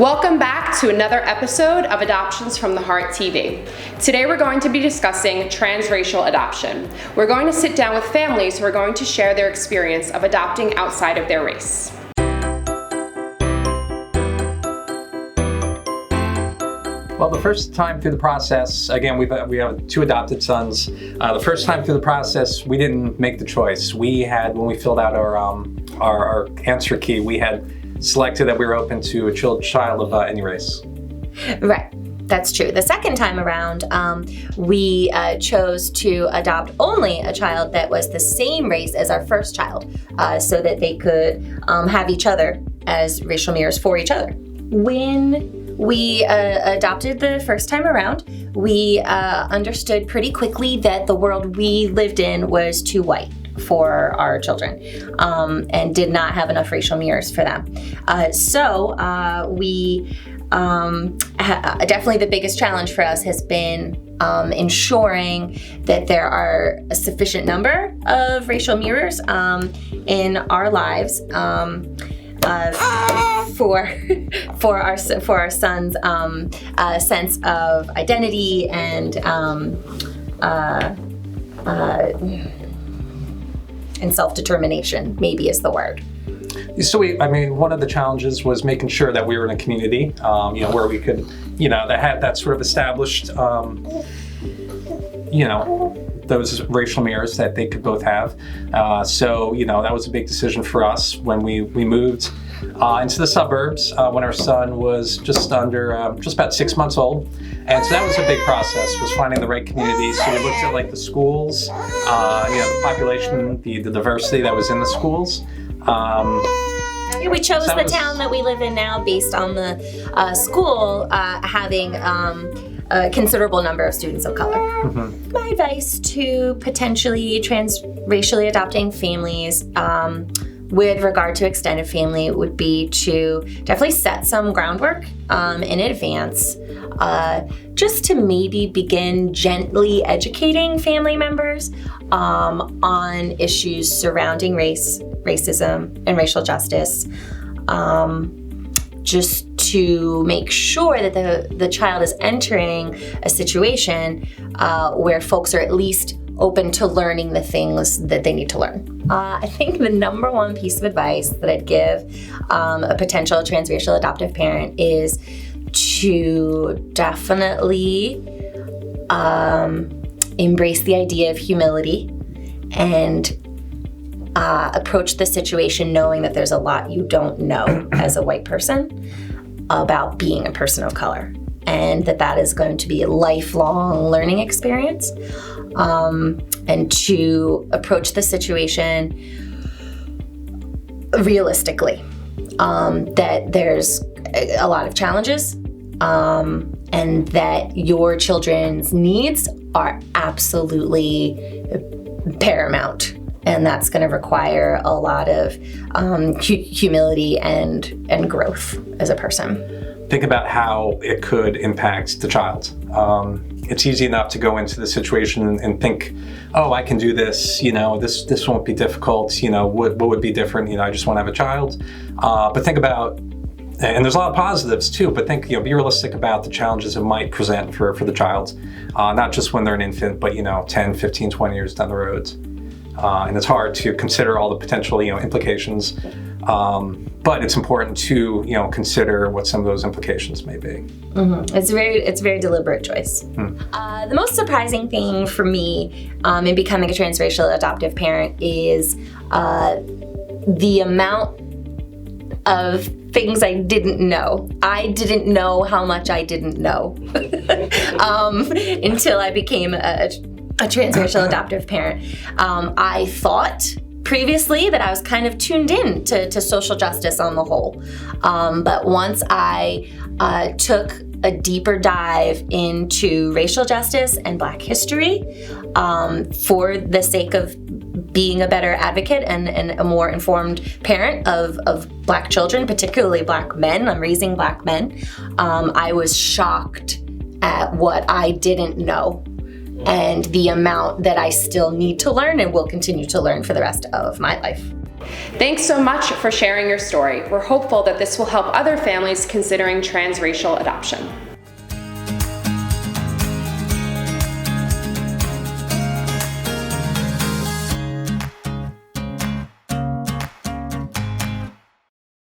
Welcome back to another episode of Adoptions from the Heart TV. Today we're going to be discussing transracial adoption. We're going to sit down with families who are going to share their experience of adopting outside of their race. Well, the first time through the process, again, we have two adopted sons. The first time through the process, we didn't make the choice. We had, when we filled out our answer key, we had selected that we were open to a child of any race. Right, that's true. The second time around, we chose to adopt only a child that was the same race as our first child, so that they could have each other as racial mirrors for each other. When we adopted the first time around, we understood pretty quickly that the world we lived in was too white for our children, and did not have enough racial mirrors for them. So we definitely the biggest challenge for us has been ensuring that there are a sufficient number of racial mirrors in our lives for our son's sense of identity and self-determination, maybe is the word. So one of the challenges was making sure that we were in a community, where we could, that had that sort of established, those racial mirrors that they could both have. So that was a big decision for us when we moved into the suburbs when our son was just about 6 months old. And so that was a big process, was finding the right community. So we looked at the schools, the population, the diversity that was in the schools. We chose the town that we live in now based on the school having a considerable number of students of color. Mm-hmm. My advice to potentially transracially adopting families with regard to extended family would be to definitely set some groundwork in advance, just to maybe begin gently educating family members on issues surrounding racism, and racial justice, just to make sure that the child is entering a situation where folks are at least open to learning the things that they need to learn. I think the number one piece of advice that I'd give a potential transracial adoptive parent is to definitely embrace the idea of humility and approach the situation knowing that there's a lot you don't know as a white person about being a person of color, and that is going to be a lifelong learning experience. And to approach the situation realistically, that there's a lot of challenges, and that your children's needs are absolutely paramount. And that's going to require a lot of humility and growth as a person. Think about how it could impact the child. It's easy enough to go into the situation and think, oh, I can do this, this won't be difficult, what would be different, I just want to have a child. But think about, and there's a lot of positives too, but think, be realistic about the challenges it might present for the child, not just when they're an infant, but 10, 15, 20 years down the road. And it's hard to consider all the potential, implications. But it's important to, consider what some of those implications may be. Mm-hmm. It's a very deliberate choice. The most surprising thing for me in becoming a transracial adoptive parent is the amount of things I didn't know. I didn't know how much I didn't know until I became a transracial adoptive parent. I thought previously that I was kind of tuned in to social justice on the whole. But once I took a deeper dive into racial justice and Black history, for the sake of being a better advocate and a more informed parent of Black children, particularly Black men, I'm raising Black men, I was shocked at what I didn't know and the amount that I still need to learn and will continue to learn for the rest of my life. Thanks so much for sharing your story. We're hopeful that this will help other families considering transracial adoption.